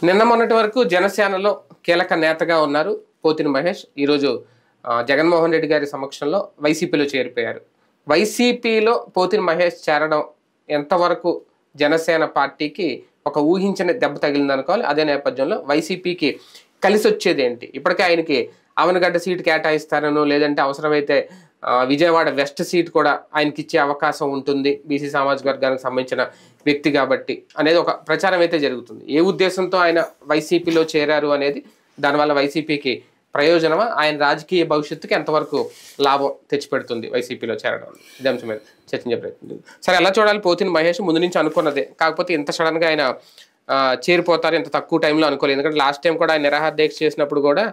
నిన్న మొన్నటి వరకు జనసేనలో కీలక నేతగా ఉన్నారు పోతిన మహేష్. ఈరోజు జగన్మోహన్ రెడ్డి గారి సమక్షంలో వైసీపీలో చేరిపోయారు. వైసీపీలో పోతిన మహేష్ చేరడం ఎంతవరకు జనసేన పార్టీకి ఒక ఊహించని దెబ్బ తగిలిందనుకోవాలి. అదే నేపథ్యంలో వైసీపీకి కలిసి వచ్చేది ఏంటి? ఇప్పటికే ఆయనకి అవనగడ్డ సీటు కేటాయిస్తారనో లేదంటే అవసరమైతే విజయవాడ వెస్ట్ సీట్ కూడా ఆయనకి ఇచ్చే అవకాశం ఉంటుంది, బీసీ సామాజిక వర్గానికి సంబంధించిన వ్యక్తి కాబట్టి అనేది ఒక ప్రచారం అయితే జరుగుతుంది. ఏ ఉద్దేశంతో ఆయన వైసీపీలో చేరారు అనేది, దానివల్ల వైసీపీకి ప్రయోజనమా, ఆయన రాజకీయ భవిష్యత్తుకి ఎంతవరకు లాభం తెచ్చిపెడుతుంది వైసీపీలో చేరడం? ఇదే అంశం మీద చర్చించే ప్రయత్నం. సరే, ఎలా చూడాలి? పోతిన మహేష్ ముందు నుంచి అనుకున్నదే, కాకపోతే ఇంత సడన్గా ఆయన చేరిపోతారు ఇంత తక్కువ టైంలో అనుకోలేదు. ఎందుకంటే లాస్ట్ టైం కూడా ఆయన నిరాహార దీక్ష చేసినప్పుడు కూడా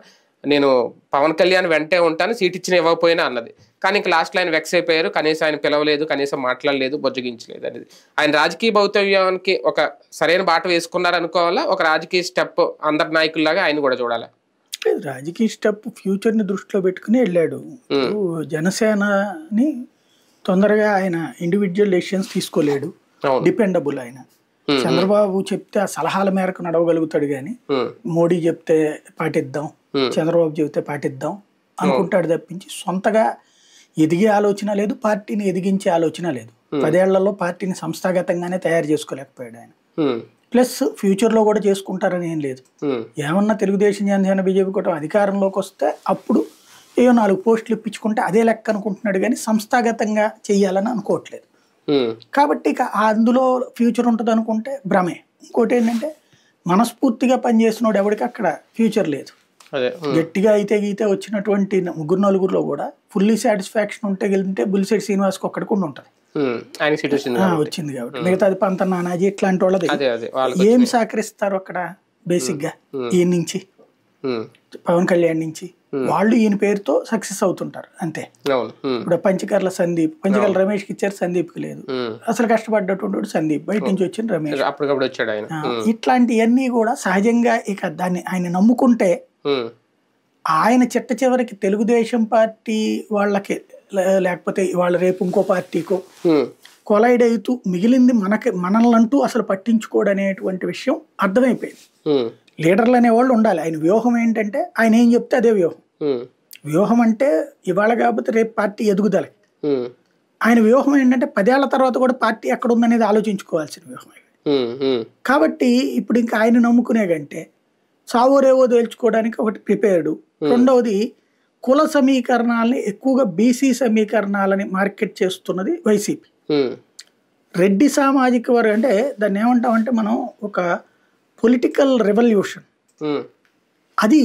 నేను పవన్ కళ్యాణ్ వెంటే ఉంటాను, సీట్ ఇచ్చిన ఇవ్వకపోయినా అన్నది. కానీ ఇంక లాస్ట్లో ఆయన వెక్స్ అయిపోయారు. కనీసం ఆయన పిలవలేదు, కనీసం మాట్లాడలేదు, బొజ్జగించలేదు అనేది. ఆయన రాజకీయ భౌతవ్యానికి ఒక సరైన బాట వేసుకున్నారు అనుకోవాలా? ఒక రాజకీయ స్టెప్ అందరి నాయకుల్లాగా ఆయన కూడా చూడాలా? రాజకీయ స్టెప్ ఫ్యూచర్ని దృష్టిలో పెట్టుకుని వెళ్ళాడు. జనసేనని తొందరగా ఆయన ఇండివిజువల్ డెసిషన్స్ తీసుకోలేడు, డిపెండబుల్ ఆయన. చంద్రబాబు చెప్తే ఆ సలహాల మేరకు నడవగలుగుతాడు, కానీ మోడీ చెప్తే పాటిద్దాం, చంద్రబాబు చెప్తే పాటిద్దాం అనుకుంటాడు తప్పించి సొంతగా ఎదిగే ఆలోచన లేదు, పార్టీని ఎదిగించే ఆలోచన లేదు. 10 ఏళ్లలో పార్టీని సంస్థాగతంగానే తయారు చేసుకోలేకపోయాడు ఆయన. ప్లస్ ఫ్యూచర్లో కూడా చేసుకుంటారని ఏం లేదు. ఏమన్నా తెలుగుదేశం, జనసేన, బీజేపీ కూడా అధికారంలోకి వస్తే అప్పుడు ఏవో 4 పోస్టులు ఇప్పించుకుంటే అదే లెక్క అనుకుంటున్నాడు, కానీ సంస్థాగతంగా చెయ్యాలని అనుకోవట్లేదు. కాబట్టి ఇక అందులో ఫ్యూచర్ ఉంటుంది అనుకుంటే భ్రమే. ఇంకోటి ఏంటంటే మనస్ఫూర్తిగా పనిచేసినోడు ఎవరికి అక్కడ ఫ్యూచర్ లేదు. గట్టిగా అయితే గీతే వచ్చినటువంటి 3-4లో కూడా ఫుల్లీ సాటిస్ఫాక్షన్ ఉంటే గెలితే బుల్లిశెట్టి శ్రీనివాస్కి ఒక్కడికి ఉంటుంది, వచ్చింది కాబట్టి. మిగతాది పంత నానాజీ ఇట్లాంటి వాళ్ళది ఏం సహకరిస్తారు అక్కడ బేసిక్ గా? ఈయన నుంచి, పవన్ కళ్యాణ్ నుంచి వాళ్ళు ఈయన పేరుతో సక్సెస్ అవుతుంటారు అంతే. ఇప్పుడు పంచకర్ల సందీప్, పంచకర్ల రమేష్ కి ఇచ్చారు, సందీప్ కి లేదు. అసలు కష్టపడ్డటువంటి సందీప్, బయట నుంచి వచ్చిన రమేష్. ఇట్లాంటివన్నీ కూడా సహజంగా ఇక దాన్ని ఆయన నమ్ముకుంటే ఆయన చిట్ట చివరికి తెలుగుదేశం పార్టీ వాళ్ళకి లేకపోతే వాళ్ళ రేపు ఇంకో పార్టీకో కొలైడ్ అవుతూ మిగిలింది మనల్నంటూ అసలు పట్టించుకోడనేటువంటి విషయం అర్థమైపోయింది. లీడర్లు అనేవాళ్ళు ఉండాలి. ఆయన వ్యూహం ఏంటంటే ఆయన ఏం చెప్తే అదే వ్యూహం. వ్యూహం అంటే ఇవాళ కాకపోతే రేపు పార్టీ ఎదుగుదలకి. ఆయన వ్యూహం ఏంటంటే 10 ఏళ్ల తర్వాత కూడా పార్టీ ఎక్కడ ఉందనేది ఆలోచించుకోవాల్సిన వ్యూహం. కాబట్టి ఇప్పుడు ఇంకా ఆయన నమ్ముకునే కంటే సావోరేవో తేల్చుకోవడానికి ఒకటి ప్రిపేర్డు. రెండవది కుల సమీకరణాలని ఎక్కువగా బీసీ సమీకరణాలని మార్కెట్ చేస్తున్నది వైసీపీ. రెడ్డి సామాజిక వర్గం అంటే దాన్ని ఏమంటామంటే మనం ఒక పొలిటికల్ రెవల్యూషన్. అది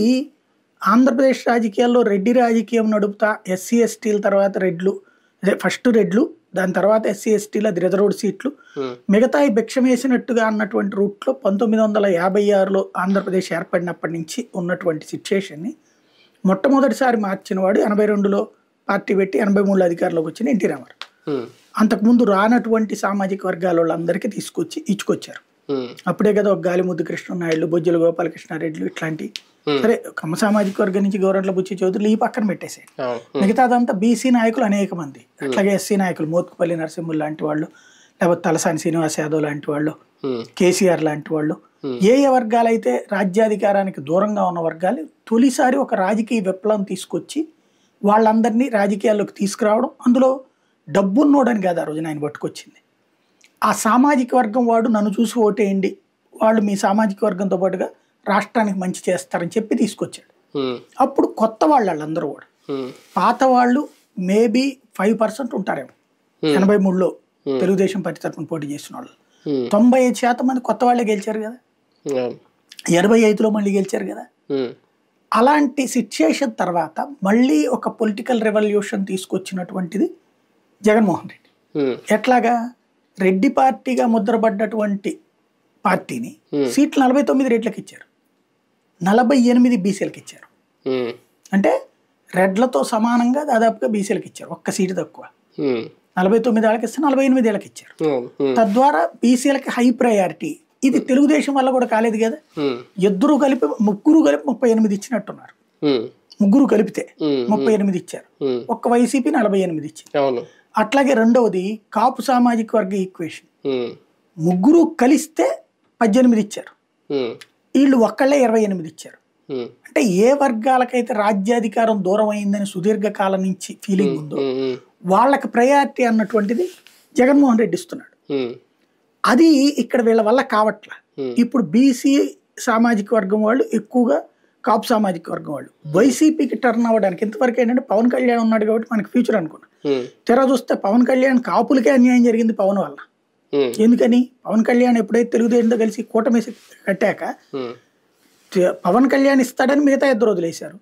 ఆంధ్రప్రదేశ్ రాజకీయాల్లో రెడ్డి రాజకీయం నడుపుతా ఎస్సీ ఎస్టీల తర్వాత రెడ్లు, అదే ఫస్ట్ రెడ్లు, దాని తర్వాత ఎస్సీ ఎస్టీలు, అది రిజర్వ్డ్ సీట్లు, మిగతా భిక్షం వేసినట్టుగా అన్నటువంటి రూట్లో 1956లో ఆంధ్రప్రదేశ్ ఏర్పడినప్పటి నుంచి ఉన్నటువంటి సిచ్యుయేషన్ని మొట్టమొదటిసారి మార్చిన వాడు 82లో పార్టీ పెట్టి 83లో అధికారంలోకి వచ్చిన ఎన్టీ రామారావు. అంతకుముందు రానటువంటి సామాజిక వర్గాల వాళ్ళందరికీ తీసుకొచ్చి ఇచ్చుకొచ్చారు. అప్పుడే కదా ఒక గాలిముద్దు కృష్ణనాయుడు, బొజ్జల గోపాలకృష్ణారెడ్డిలు ఇట్లాంటి. సరే, కమ్మ సామాజిక వర్గం నుంచి గౌరంట్ల బుచ్చి చౌదరులు ఈ పక్కన పెట్టేసాయి. మిగతాదంతా బీసీ నాయకులు అనేక మంది, అట్లాగే ఎస్సీ నాయకులు మోత్కుపల్లి నరసింహులు లాంటి వాళ్ళు, లేకపోతే తలసాని శ్రీనివాస్ యాదవ్ లాంటి వాళ్ళు, కేసీఆర్ లాంటి వాళ్ళు, ఏ వర్గాలైతే రాజ్యాధికారానికి దూరంగా ఉన్న వర్గాలు తొలిసారి ఒక రాజకీయ విప్లవం తీసుకొచ్చి వాళ్ళందరినీ రాజకీయాల్లోకి తీసుకురావడం. అందులో డబ్బున్నోడని కాదు ఆ రోజున ఆయన పట్టుకొచ్చింది, ఆ సామాజిక వర్గం వాడు నన్ను చూసి ఓటేయండి, వాళ్ళు మీ సామాజిక వర్గంతో పాటుగా రాష్ట్రానికి మంచి చేస్తారని చెప్పి తీసుకొచ్చాడు. అప్పుడు కొత్త వాళ్ళందరూ కూడా, పాత వాళ్ళు మేబీ 5% ఉంటారేమో 83లో తెలుగుదేశం పార్టీ తరఫున పోటీ చేసిన వాళ్ళు. 95% మంది కొత్త వాళ్ళే గెలిచారు కదా, 85లో మళ్ళీ గెలిచారు కదా. అలాంటి సిచ్యుయేషన్ తర్వాత మళ్ళీ ఒక పొలిటికల్ రెవల్యూషన్ తీసుకొచ్చినటువంటిది జగన్మోహన్ రెడ్డి. ఎట్లాగా? రెడ్డి పార్టీగా ముద్రపడ్డటువంటి పార్టీని సీట్లు 49 రెడ్లకు ఇచ్చారు, 48 బీసీలకు ఇచ్చారు. అంటే రెడ్లతో సమానంగా దాదాపుగా బీసీలకు ఇచ్చారు, ఒక్క సీటు తక్కువ. 49 ఏళ్ళకి ఇస్తే 48 ఏళ్ళకి ఇచ్చారు. తద్వారా బీసీలకి హై ప్రయారిటీ. ఇది తెలుగుదేశం వల్ల కూడా కాలేదు కదా. ముగ్గురు కలిపి 38 ఇచ్చినట్టున్నారు, ముగ్గురు కలిపితే 38 ఇచ్చారు, ఒక్క వైసీపీ 48 ఇచ్చారు. అట్లాగే రెండవది కాపు సామాజిక వర్గ ఈక్వేషన్, ముగ్గురు కలిస్తే 18 ఇచ్చారు. వీళ్ళు ఒక్కళ్ళే 28 ఇచ్చారు. అంటే ఏ వర్గాలకైతే రాజ్యాధికారం దూరం అయిందని సుదీర్ఘకాలం నుంచి ఫీలింగ్ ఉందో వాళ్ళకి ప్రయారిటీ అన్నటువంటిది జగన్మోహన్ రెడ్డి ఇస్తున్నాడు. అది ఇక్కడ వీళ్ళ వల్ల కావట్లా. ఇప్పుడు బీసీ సామాజిక వర్గం వాళ్ళు ఎక్కువగా కాపు సామాజిక వర్గం వాళ్ళు వైసీపీకి టర్న్ అవ్వడానికి ఇంతవరకు ఏంటంటే పవన్ కళ్యాణ్ ఉన్నాడు కాబట్టి మనకి ఫ్యూచర్ అనుకున్నాం. తెర చూస్తే పవన్ కళ్యాణ్ కాపులకే అన్యాయం జరిగింది పవన్ వల్ల. ఎందుకని పవన్ కళ్యాణ్ ఎప్పుడైతే తెలుగుదేశంతో కలిసి కూటమి కట్టాక పవన్ కళ్యాణ్ ఇస్తాడని మిగతా ఇద్దరు వదిలేశారు.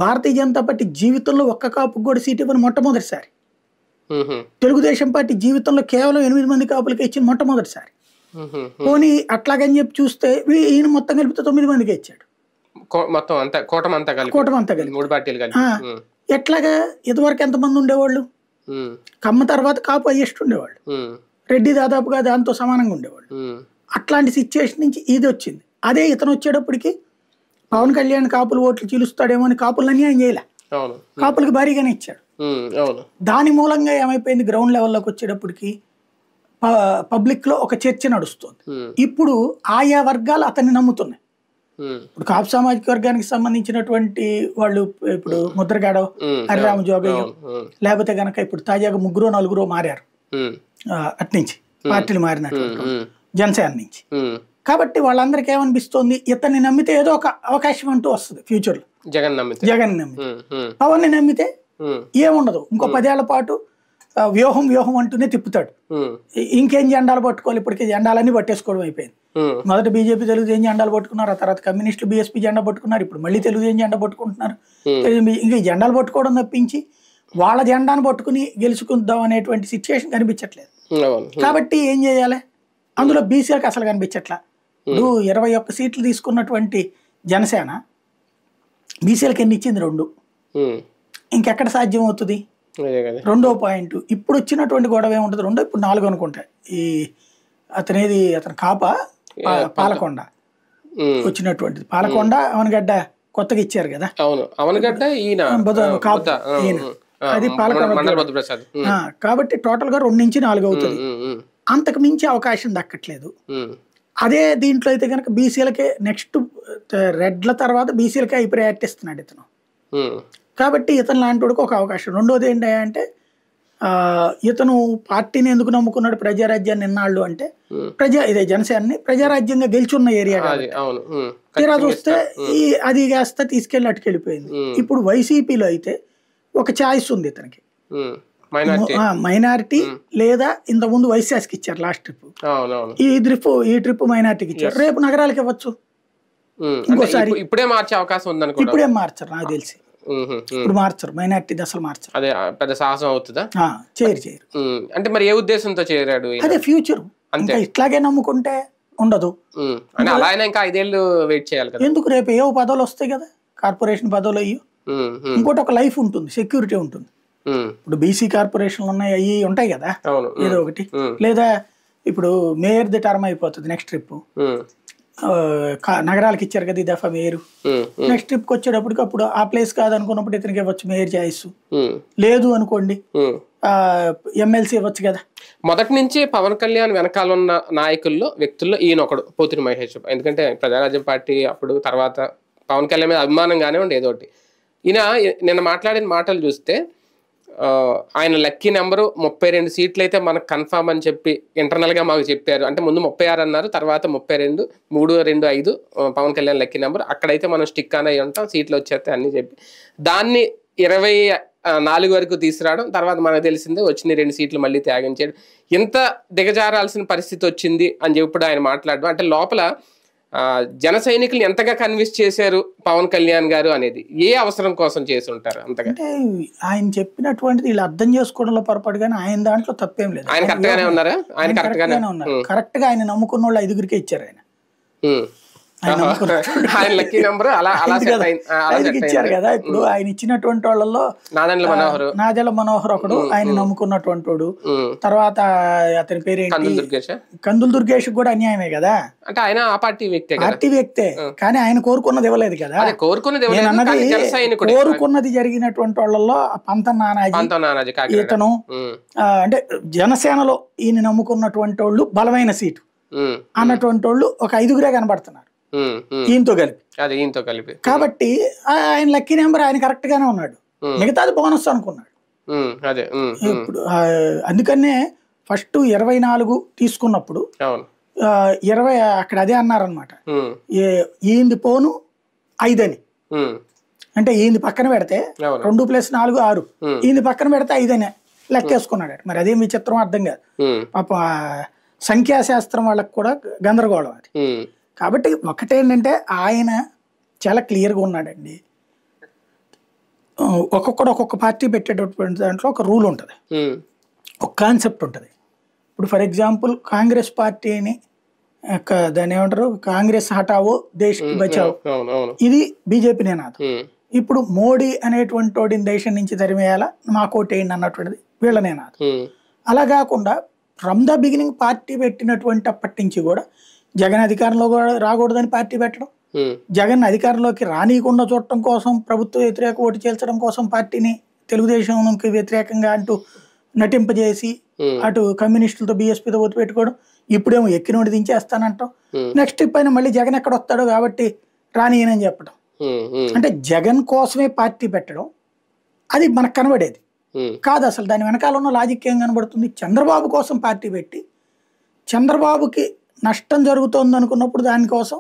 భారతీయ జనతా పార్టీ జీవితంలో ఒక్క కాపుకి కూడా సీట్ ఇవ్వని మొట్టమొదటిసారి. తెలుగుదేశం పార్టీ జీవితంలో కేవలం 8 మంది కాపులకే ఇచ్చిన మొట్టమొదటిసారి. పోనీ అట్లాగని చెప్పి చూస్తే ఈయన మొత్తం కలిపితే 9 మందికే ఇచ్చాడు. కూటమి అంతా కలిపి ఎట్లాగా ఇదివరకు ఎంతమంది ఉండేవాళ్ళు? కమ్మ తర్వాత కాపు హైయెస్ట్ ఉండేవాళ్ళు, రెడ్డి దాదాపుగా దాంతో సమానంగా ఉండేవాళ్ళు. అట్లాంటి సిచ్యువేషన్ నుంచి ఇది వచ్చింది. అదే ఇతను వచ్చేటప్పటికి పవన్ కళ్యాణ్ కాపులు ఓట్లు చీలుస్తాడేమో అని కాపులు అన్యాయం చేయలే, కాపులకి భారీగానే ఇచ్చాడు. దాని మూలంగా ఏమైపోయింది, గ్రౌండ్ లెవెల్లోకి వచ్చేటప్పటికి పబ్లిక్ లో ఒక చర్చ నడుస్తుంది. ఇప్పుడు ఆయా వర్గాలు అతన్ని నమ్ముతున్నాయి. ఇప్పుడు కాపు సామాజిక వర్గానికి సంబంధించినటువంటి వాళ్ళు ఇప్పుడు ముద్రగాడ, హరిరామ జోగయ్య, లేకపోతే గనక ఇప్పుడు తాజాగా 3-4 మారారు అట్నుంచి పార్టీలు మారినటువంటి జనసేన నుంచి. కాబట్టి వాళ్ళందరికీ ఏమనిపిస్తోంది, ఇతన్ని నమ్మితే ఏదో ఒక అవకాశం అంటూ వస్తుంది ఫ్యూచర్ లో. జగన్ నమ్మితే పవన్ ని నమ్మితే ఏముండదు, ఇంకో 10 ఏళ్ల పాటు వ్యూహం అంటూనే తిప్పుతాడు. ఇంకేం జెండాలు పట్టుకోవాలి, ఇప్పటికే జెండాలన్నీ పట్టేసుకోవడం అయిపోయింది. మొదట బీజేపీ తెలుగుదేశం జెండాలు పట్టుకున్నారు, ఆ తర్వాత కమ్యూనిస్టులు బీఎస్పీ జెండా పట్టుకున్నారు, ఇప్పుడు మళ్ళీ తెలుగుదేశం జెండా పట్టుకుంటున్నారు. ఇంకా ఈ జెండాలు పట్టుకోవడం తప్పించి వాళ్ళ జెండాను పట్టుకుని గెలుచుకుందాం అనేటువంటి సిచ్యువేషన్ కనిపించట్లేదు. కాబట్టి ఏం చేయాలి, అందులో బీసీలకు అసలు కనిపించట్లా. ఇప్పుడు 21 సీట్లు తీసుకున్నటువంటి జనసేన బీసీలకు ఎన్ని ఇచ్చింది? 2. ఇంకెక్కడ సాధ్యం అవుతుంది? రెండో పాయింట్, ఇప్పుడు వచ్చినటువంటి గొడవ ఏముంటుంది, 2 ఇప్పుడు 4 అనుకుంటా. ఈ అతని కాప పాలకొండ వచ్చినటువంటిది, పాలకొండ అవనగడ్డ కొత్తగా ఇచ్చారు కదా, అది పాలకొండ. కాబట్టి టోటల్ గా 2 నుంచి 4 అవుతుంది. అంతకు మించి అవకాశం దక్కట్లేదు. అదే దీంట్లో అయితే కనుక బీసీలకే నెక్స్ట్ రెడ్ల తర్వాత బీసీలకే ప్రయారిటీ ఇస్తున్నాడు ఇతను. కాబట్టి ఇతను లాంటి వాడికి ఒక అవకాశం. రెండోది ఏంటంటే ఇతను పార్టీని ఎందుకు నమ్ముకున్నాడు, ప్రజారాజ్యాన్ని ఎన్నాళ్ళు అంటే ఇదే జనసేనని ప్రజారాజ్యంగా గెలిచున్న ఏరియా. తీరా చూస్తే అది కాస్త తీసుకెళ్ళి అటుకెళ్ళిపోయింది. ఇప్పుడు వైసీపీలో అయితే ఒక ఛాయిస్ ఉంది ఇతనికి, మైనారిటీ లేదా ఇంతకుముందు వైశాస్కి ఇచ్చారు లాస్ట్ ట్రిప్, ఈ ట్రిప్ మైనారిటీకి ఇచ్చారు, రేపు నగరాలకి ఇవ్వచ్చు. ఇంకోసారి ఇప్పుడే మార్చే అవకాశం ఉంది. ఇప్పుడే మార్చరు నాకు తెలిసి, ఇప్పుడు మార్చరు, మైనారిటీ అసలు మార్చరు. అదే పెద్ద సాహసం అవుతుందా? చేయరు. అంటే మరి ఏ ఉద్దేశంతో చేరాడు? అదే ఫ్యూచర్, అంటే ఇట్లాగే నమ్ముకుంటే ఉండదు. ఇంకా 5 ఏళ్ళు వెయిట్ చేయాలి కదా. ఎందుకు, రేపు ఏవో పదవులు వస్తాయి కదా, కార్పొరేషన్ పదవులు అయ్యో. ఇంకోటి ఒక లైఫ్ ఉంటుంది, సెక్యూరిటీ ఉంటుంది. ఇప్పుడు బీసీ కార్పొరేషన్లు ఉన్నాయి, అవి ఉంటాయి కదా ఏదో ఒకటి. లేదా ఇప్పుడు మేయర్ది టర్మ్ అయిపోతుంది నెక్స్ట్ ట్రిప్, నగరాలకు ఇచ్చారు కదా ఈ దఫా మేయర్, నెక్స్ట్ ట్రిప్ కి వచ్చేటప్పటికి అప్పుడు ఆ ప్లేస్ కాదనుకున్నప్పుడు ఇతనికి ఇవ్వచ్చు మేయర్ ఛాయిస్. లేదు అనుకోండి ఎమ్మెల్సీ ఇవ్వచ్చు కదా. మొదటి నుంచి పవన్ కళ్యాణ్ వెనకాల ఉన్న నాయకుల్లో వ్యక్తుల్లో ఈయన ఒకడు, పోతిని మహేష్. ఎందుకంటే ప్రజారాజ్యం పార్టీ అప్పుడు తర్వాత పవన్ కళ్యాణ్ మీద అభిమానంగానే ఉండే ఏదో ఒకటి. ఈయన నిన్న మాట్లాడిన మాటలు చూస్తే ఆయన లక్కీ నెంబరు 32 సీట్లు అయితే మనకు కన్ఫామ్ అని చెప్పి ఇంటర్నల్గా మాకు చెప్పారు. అంటే ముందు 36 అన్నారు, తర్వాత 32, 3-2-5 పవన్ కళ్యాణ్ లక్కీ నెంబర్. అక్కడైతే మనం స్టిక్ అని అయి ఉంటాం, సీట్లు వచ్చేస్తాయి అన్నీ చెప్పి దాన్ని 24 వరకు తీసుకురావడం. తర్వాత మనకు తెలిసిందే వచ్చిన 2 సీట్లు మళ్ళీ త్యాగం చేయడం. ఇంత దిగజారాల్సిన పరిస్థితి వచ్చింది అని చెప్పి ఆయన మాట్లాడడం అంటే లోపల జన సైనికులు ఎంతగా కన్విన్స్ చేశారు పవన్ కళ్యాణ్ గారు అనేది, ఏ అవసరం కోసం చేసి ఉంటారు అంతగా? అంటే ఆయన చెప్పినటువంటిది వీళ్ళు అర్థం చేసుకోవడంలో పొరపాటు, కానీ ఆయన దాంట్లో తప్పేం లేదు. ఆయన కరెక్ట్ గానే ఉన్నారా? ఆయన కరెక్ట్ గా ఆయన నమ్ముకున్న వాళ్ళు 5గురికే ఇచ్చారు. ఆయన ఇచ్చారు కదా. ఇప్పుడు ఆయన ఇచ్చినటువంటి వాళ్ళలో నాదెళ్ల మనోహర్ ఒకడు, ఆయన నమ్ముకున్నటువంటి వాడు. తర్వాత అతని పేరేంటి, కందుల దుర్గేష్ కూడా అన్యాయమే కదా. అంటే ఆయన పార్టీ వ్యక్తే కానీ ఆయన కోరుకున్నది ఇవ్వలేదు కదా. కోరుకున్నది జరిగినటువంటి వాళ్ళలో పంతం నానాజీ ఇతను, అంటే జనసేనలో ఈయన నమ్ముకున్నటువంటి వాళ్ళు బలమైన సీటు అన్నటువంటి వాళ్ళు ఒక 5గురే కనబడుతున్నారు. ఈయనతో కలిపి. అదే ఈయనతో కలిపి. కాబట్టి ఆయన లక్కీ నెంబర్ ఆయన కరెక్ట్ గానే ఉన్నాడు, మిగతాది బోనస్ అనుకున్నాడు. అదే ఇప్పుడు అందుకనే ఫస్ట్ 24 తీసుకున్నప్పుడు 20 అక్కడ అదే అన్నారనమాట, ఈయనది పోను 5 అని. అంటే ఈయనది పక్కన పెడితే 2 + 4 6, ఈయనది పక్కన పెడితే 5 అని లెక్కేసుకున్నాడు. మరి అదేం విచిత్రం అర్థం కాదు పాప, సంఖ్యాశాస్త్రం వాళ్ళకి కూడా గందరగోళం అది. కాబట్టి ఒకటేంటంటే ఆయన చాలా క్లియర్గా ఉన్నాడండి. ఒక్కొక్క పార్టీ పెట్టేటటువంటి దాంట్లో ఒక రూల్ ఉంటుంది, ఒక కాన్సెప్ట్ ఉంటుంది. ఇప్పుడు ఫర్ ఎగ్జాంపుల్ కాంగ్రెస్ పార్టీని దాన్ని ఏమంటారు, కాంగ్రెస్ హటావో దేశ్ బచావో, ఇది బీజేపీ నినాదం. ఇప్పుడు మోడీ అనేటువంటి వాడిని దేశం నుంచి తరిమేయాలా, మాకోటేయండి అన్నటువంటిది వీళ్ళ నినాదం. అలా కాకుండా ఫ్రమ్ ద బిగినింగ్ పార్టీ పెట్టినటువంటి అప్పటి నుంచి కూడా జగన్ అధికారంలో రాకూడదని పార్టీ పెట్టడం, జగన్ అధికారంలోకి రానియకుండా చూడటం కోసం, ప్రభుత్వ వ్యతిరేక ఓటు చేల్చడం కోసం పార్టీని తెలుగుదేశంకి వ్యతిరేకంగా అంటూ నటింపజేసి అటు కమ్యూనిస్టులతో బీఎస్పీతో ఓటు పెట్టుకోవడం, ఇప్పుడేమో ఎక్కినోడి దించేస్తానంటాం, నెక్స్ట్ పైన మళ్ళీ జగన్ ఎక్కడ వస్తాడో కాబట్టి రానియనని చెప్పడం. అంటే జగన్ కోసమే పార్టీ పెట్టడం అది మనకు కనబడేది కాదు. అసలు దాని వెనకాల ఉన్న లాజిక్ ఏం కనబడుతుంది, చంద్రబాబు కోసం పార్టీ పెట్టి చంద్రబాబుకి నష్టం జరుగుతోంది అనుకున్నప్పుడు దానికోసం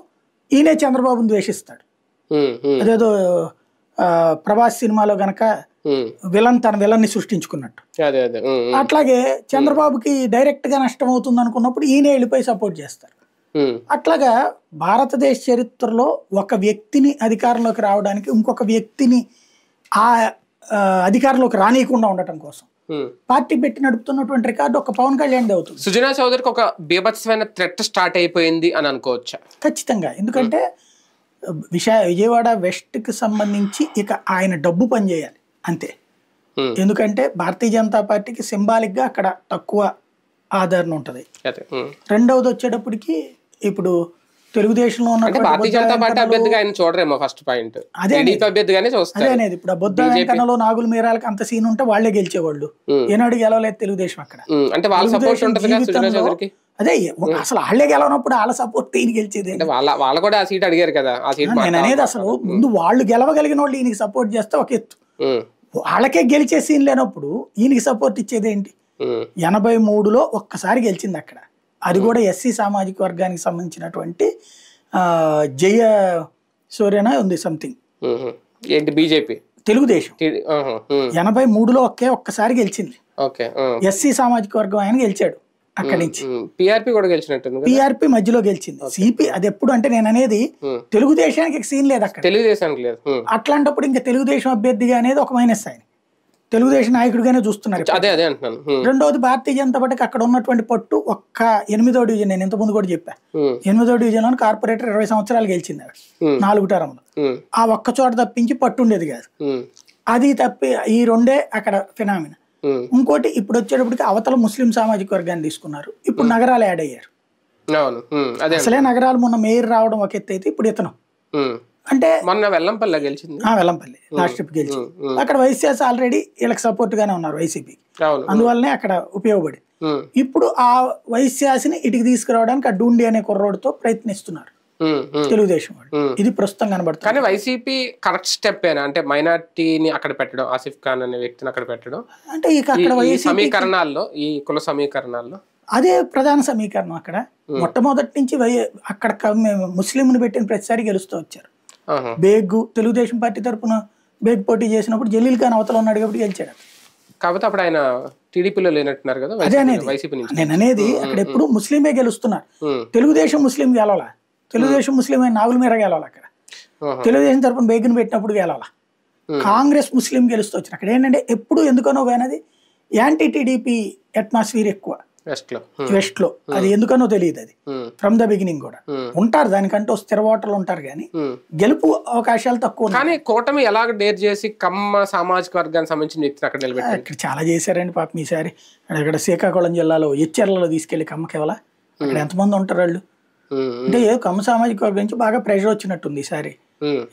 ఈయనే చంద్రబాబుని ద్వేషిస్తాడు. అదేదో ప్రభాస్ సినిమాలో గనక తన విలన్ని సృష్టించుకున్నట్టు, అట్లాగే చంద్రబాబుకి డైరెక్ట్ గా నష్టం అవుతుంది అనుకున్నప్పుడు ఈయన వెళ్ళిపోయి సపోర్ట్ చేస్తారు. అట్లాగా భారతదేశ చరిత్రలో ఒక వ్యక్తిని అధికారంలోకి రావడానికి ఇంకొక వ్యక్తిని ఆ అధికారంలోకి రానియకుండా ఉండటం కోసం పార్టీ పెట్టి నడుపుతున్నటువంటి రికార్డు ఒక పవన్ కళ్యాణ్ అవుతుంది. సుజనా చౌదరికి ఒక బీభత్సమైన థ్రెట్ స్టార్ట్ అయిపోయింది అని అనుకోవచ్చా? ఖచ్చితంగా. ఎందుకంటే విజయవాడ వెస్ట్ కి సంబంధించి ఇక ఆయన డబ్బు పనిచేయాలి అంతే. ఎందుకంటే భారతీయ జనతా పార్టీకి సింబాలిక్ గా అక్కడ తక్కువ ఆదరణ ఉంటది. రెండవది వచ్చేటప్పటికి ఇప్పుడు తెలుగుదేశంలో ఉన్న భారతీయ జనతా పార్టీ అభ్యర్థిగా ఆయన చూడరేమో ఫస్ట్ పాయింట్, అదే అనేది. ఇప్పుడు బొద్ద వెంకన్నలో నాగుల మీరాలకి అంత సీన్ ఉంటే వాళ్లే గెలిచేవాళ్ళు, ఏనాడు గెలవలేదు తెలుగుదేశం అక్కడ. అంటే వాళ్ళ సపోర్ట్ ఉంటుంది. అదే అసలు వాళ్ళే గెలవనప్పుడు వాళ్ళ సపోర్ట్ ఈయన గెలిచేది. వాళ్ళు కూడా ఆ సీట్ అడిగారు కదా, ఆ సీట్ నేను అనేది అసలు ముందు వాళ్ళు గెలవగలిగిన వాళ్ళు ఈయనకి సపోర్ట్ చేస్తే ఒక ఎత్తు, వాళ్ళకే గెలిచే సీన్ లేనప్పుడు ఈయనకి సపోర్ట్ ఇచ్చేది ఏంటి? 83లో ఒక్కసారి గెలిచింది అక్కడ, అది కూడా ఎస్సీ సామాజిక వర్గానికి సంబంధించినటువంటి జయ సూర్యన ఉంది సంథింగ్, బీజేపీ తెలుగుదేశం 83లో ఒక్కసారి గెలిచింది. ఎస్సీ సామాజిక వర్గం ఆయన గెలిచాడు అక్కడి నుంచి. పిఆర్పి కూడా గెలిచినట్టు, పిఆర్పి మధ్యలో గెలిచింది. సిపి అది ఎప్పుడు అంటే నేను అనేది తెలుగుదేశానికి సీన్ లేదు అక్కడ, తెలుగుదేశానికి లేదు. అట్లాంటప్పుడు ఇంకా తెలుగుదేశం అభ్యర్థిగా అనేది ఒక మైనస్ ఆయన, తెలుగుదేశం నాయకుడిగానే చూస్తున్నారు. రెండవది భారతీయ జనతా పార్టీకి అక్కడ ఉన్నటువంటి పట్టు ఒక్క 8వ డివిజన్, నేను ఇంతకుముందు కూడా చెప్పా, 8వ డివిజన్ లో కార్పొరేటర్ 20 సంవత్సరాలు గెలిచింది 4 టర్మ్లో. ఆ ఒక్క చోట తప్పించి పట్టు ఉండేది కాదు, అది తప్పి ఈ రెండే అక్కడ ఫినామినా. ఇంకోటి ఇప్పుడు వచ్చేటప్పటికి అవతల ముస్లిం సామాజిక వర్గాన్ని తీసుకున్నారు, ఇప్పుడు నగరాలు యాడ్ అయ్యారు. అసలే నగరాలు మొన్న మేయర్ రావడం ఒక ఎత్తు అయితే ఇప్పుడు ఇతను అంటే మొన్న వెల్లంపల్లి గెలిచింది, వెల్లంపల్లి లాస్ట్ ట్రిప్ గెలిచింది. అక్కడ వైసీఆర్ ఆల్రెడీ వీళ్ళకి సపోర్ట్ గానే ఉన్నారు వైసీపీ, అందువల్లనే అక్కడ ఉపయోగపడి ఇప్పుడు ఆ వైసీఆర్ని ఇటుకి తీసుకురావడానికి ఆ డూండి అనే కుర్రోడ్తో ప్రయత్నిస్తున్నారు తెలుగుదేశం వాళ్ళు. ఇది ప్రస్తుతం కనబడుతుంది. కానీ వైసీపీ కరెక్ట్ స్టెప్ ఏనా అంటే మైనార్టీని అక్కడ పెట్టడం, ఆసిఫ్ ఖాన్ అనే వ్యక్తిని అక్కడ పెట్టడం, అంటే ఇక అక్కడ సమీకరణాల్లో ఈ కుల సమీకరణాల్లో అదే ప్రధాన సమీకరణం. అక్కడ మొట్టమొదటి నుంచి అక్కడ ముస్లింని పెట్టిన ప్రతిసారి గెలుస్తూ వచ్చారు. బేగ్ తెలుగుదేశం పార్టీ తరఫున బేగ్ పోటీ చేసినప్పుడు జలీల్ ఖాన్ అవతల ఉన్నాడు కాబట్టి గెలిచాడు. కాబట్టి అప్పుడు ఆయన టీడీపీలో లేనట్టున్నారు కదా. అదే అనేది నేను అనేది, అక్కడ ఎప్పుడు ముస్లిమే గెలుస్తున్నారు. తెలుగుదేశం ముస్లిం గెలవాల, తెలుగుదేశం ముస్లిం అయిన నాగుల మీర గెలవాలి. అక్కడ తెలుగుదేశం తరఫున బేగ్ని పెట్టినప్పుడు గెలవాల. కాంగ్రెస్ ముస్లిం గెలుస్తూ వచ్చారు. అక్కడ ఏంటంటే ఎప్పుడు ఎందుకనో అనేది యాంటీ టీడీపీ అట్మాస్ఫియర్ ఎక్కువ వెస్ట్ లో, అది ఎందుకనో తెలియదు. అది ఫ్రమ్ ద బిగినింగ్ కూడా ఉంటారు, దానికంటూ స్థిర ఓటర్లు ఉంటారు, కానీ గెలుపు అవకాశాలు తక్కువ. కానీ కూటమి ఎలాగ డేర్ చేసి కమ్మ సామాజిక వర్గానికి సంబంధించిన వ్యక్తిని అక్కడ నిలబెట్టారు. ఇక్కడ చాలా చేశారండి పాపం. ఈసారి అక్కడ శ్రీకాకుళం జిల్లాలో ఎచ్చెర్లలో తీసుకెళ్లి కమ్మకి ఇవ్వాల, అక్కడ ఎంతమంది ఉంటారు వాళ్ళు. అంటే ఏ కమ్మ సామాజిక వర్గం నుంచి బాగా ప్రెషర్ వచ్చినట్టుంది ఈసారి.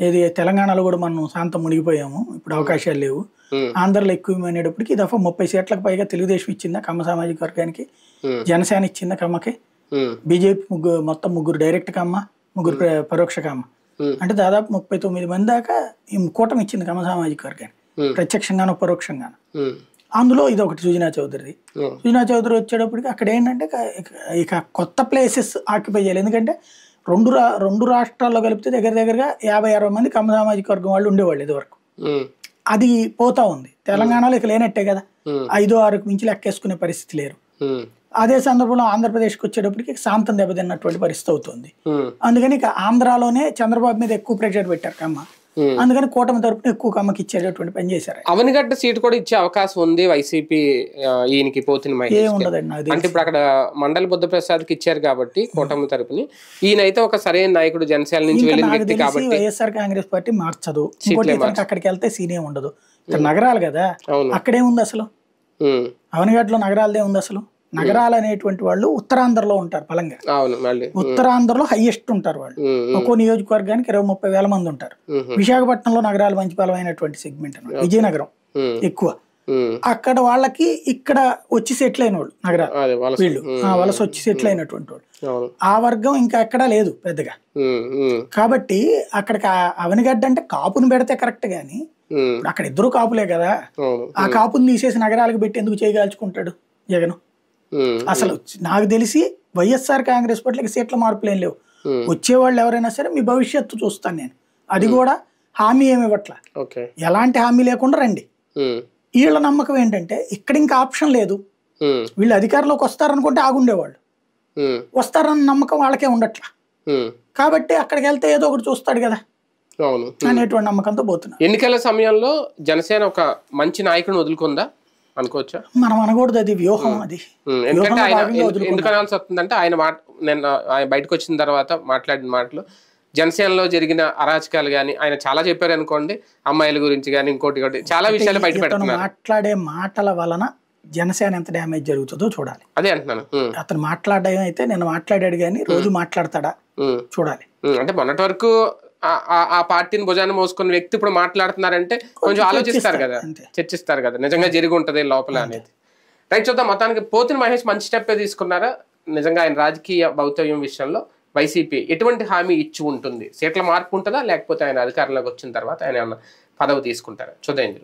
ఏది తెలంగాణలో కూడా మనం శాంతం మునిగిపోయాము, ఇప్పుడు అవకాశాలు లేవు. ఆంధ్రలో ఎక్కువ అనేటప్పటికి ఈ దఫా 30 సీట్లకు పైగా తెలుగుదేశం ఇచ్చిందా కమ్మ సామాజిక వర్గానికి, జనసేన ఇచ్చిందా కమ్మకి, బీజేపీ మొత్తం 3 డైరెక్ట్ కమ్మ, ముగ్గురు పరోక్ష కామ. అంటే దాదాపు 39 మంది దాకా ఈ కూటమి ఇచ్చింది కమ్మ సామాజిక వర్గాన్ని, ప్రత్యక్షంగానో పరోక్షంగానో. అందులో ఇది ఒకటి సుజనా చౌదరి. సుజనా చౌదరి వచ్చేటప్పటికి అక్కడ ఏంటంటే ఇక కొత్త ప్లేసెస్ ఆక్యుపై చేయాలి. ఎందుకంటే రెండు రాష్ట్రాల్లో కలిపితే దగ్గరగా 50-60 మంది కమ్మ సామాజిక వర్గం వాళ్ళు ఉండేవాళ్ళు ఇదివరకు. అది పోతా ఉంది. తెలంగాణలో ఇక లేనట్టే కదా, 5-6కు మించి లెక్కేసుకునే పరిస్థితి లేరు. అదే సందర్భంలో ఆంధ్రప్రదేశ్కి వచ్చేటప్పటికి శాంతం దెబ్బతిన్నటువంటి పరిస్థితి అవుతుంది. అందుకని ఇక ఆంధ్రాలోనే చంద్రబాబు మీద ఎక్కువ ప్రెషర్ పెట్టారు కమ్మ. అందుకని కూటమి తరపున ఎక్కువ కమ్మకి ఇచ్చేటటువంటి పని చేశారు. అవనిగడ్డ సీటు కూడా ఇచ్చే అవకాశం ఉంది వైసీపీ ఈయనకి పోతిన మహేష్. ఏముండదండి అంటే ఇప్పుడు అక్కడ మండలి బుద్ధప్రసాద్ కి ఇచ్చారు కాబట్టి కూటమి తరపుని ఈయనైతే ఒక సరైన నాయకుడు, జనసేన నుంచి వెళ్ళిన వ్యక్తి కాబట్టి వైఎస్ఆర్ కాంగ్రెస్ పార్టీ మార్చదు. అక్కడికి వెళ్తే సీనే ఉండదు. నగరాలు కదా, అక్కడేముంది అసలు? అవనిగడ్డలో నగరాలదే ఉంది అసలు? నగరాలు అనేటువంటి వాళ్ళు ఉత్తరాంధ్రలో ఉంటారు బలంగా. ఉత్తరాంధ్రలో హైయెస్ట్ ఉంటారు వాళ్ళు. ఒక్కో నియోజకవర్గానికి 20-30 వేల మంది ఉంటారు. విశాఖపట్నంలో నగరాలు మంచి బలమైనటువంటి సెగ్మెంట్ అన్నమాట. విజయనగరం ఎక్కువ. అక్కడ వాళ్ళకి ఇక్కడ వచ్చి సెటిల్ అయిన వాళ్ళు నగరాలు, వీళ్ళు వలస వచ్చి సెటిల్ అయినటువంటి వాళ్ళు. ఆ వర్గం ఇంకా ఎక్కడా లేదు పెద్దగా. కాబట్టి అక్కడికి అవనిగడ్డ అంటే కాపుని పెడితే కరెక్ట్ గాని అక్కడ ఇద్దరు కాపులే కదా. ఆ కాపుని తీసేసి నగరాలకు పెట్టి ఎందుకు చేయగాల్చుకుంటాడు జగన్? అసలు నాకు తెలిసి వైఎస్ఆర్ కాంగ్రెస్ పార్టీకి సీట్ల మార్పులు ఏం లేవు. వచ్చేవాళ్ళు ఎవరైనా సరే మీ భవిష్యత్తు చూస్తాను నేను, అది కూడా హామీ ఏమి ఇవ్వట్ల, ఎలాంటి హామీ లేకుండా రండి. వీళ్ళ నమ్మకం ఏంటంటే ఇక్కడ ఇంకా ఆప్షన్ లేదు, వీళ్ళు అధికారంలోకి వస్తారనుకుంటే ఆగుండేవాళ్ళు, వస్తారన్న నమ్మకం వాళ్ళకే ఉండట్లా. కాబట్టి అక్కడికి వెళ్తే ఏదో ఒకటి చూస్తాడు కదా అనేటువంటి నమ్మకంతో పోతున్నారు. ఎన్నికల సమయంలో జనసేన ఒక మంచి నాయకుడిని వదులుకుందా అనుకోవచ్చా? మనం అనకూడదు, అది వ్యూహం. అది ఎందుకంటే ఆయన ఎందుకు అనాల్సి వస్తుందంటే ఆయన బయటకు వచ్చిన తర్వాత మాట్లాడిన మాటలు, జనసేనలో జరిగిన అరాచకాలు కానీ ఆయన చాలా చెప్పారు అనుకోండి, అమ్మాయిల గురించి కానీ ఇంకోటి చాలా విషయాలు బయట పెడుతున్నారు. మాట్లాడే మాటల వలన జనసేన ఎంత డ్యామేజ్ జరుగుతుందో చూడాలి. అదే అంటున్నాను. అతను మాట్లాడడం అయితే నిన్న మాట్లాడాడు కానీ రోజు మాట్లాడతాడా చూడాలి. అంటే మొన్నటి వరకు ఆ పార్టీని భుజాన్ని మోసుకున్న వ్యక్తి ఇప్పుడు మాట్లాడుతున్నారంటే కొంచెం ఆలోచిస్తారు కదా, చర్చిస్తారు కదా నిజంగా జరిగి ఉంటది లోపల అనేది. రైట్, చూద్దాం. మొత్తానికి పోతిన మహేష్ మంచి స్టెప్ తీసుకున్నారా? నిజంగా ఆయన రాజకీయ భౌతవ్యం విషయంలో వైసీపీ ఎటువంటి హామీ ఇచ్చి ఉంటుంది? సీట్ల మార్పు ఉంటుందా, లేకపోతే ఆయన అధికారంలోకి వచ్చిన తర్వాత ఆయన ఏమన్నా పదవి తీసుకుంటారా? చూద్దాం.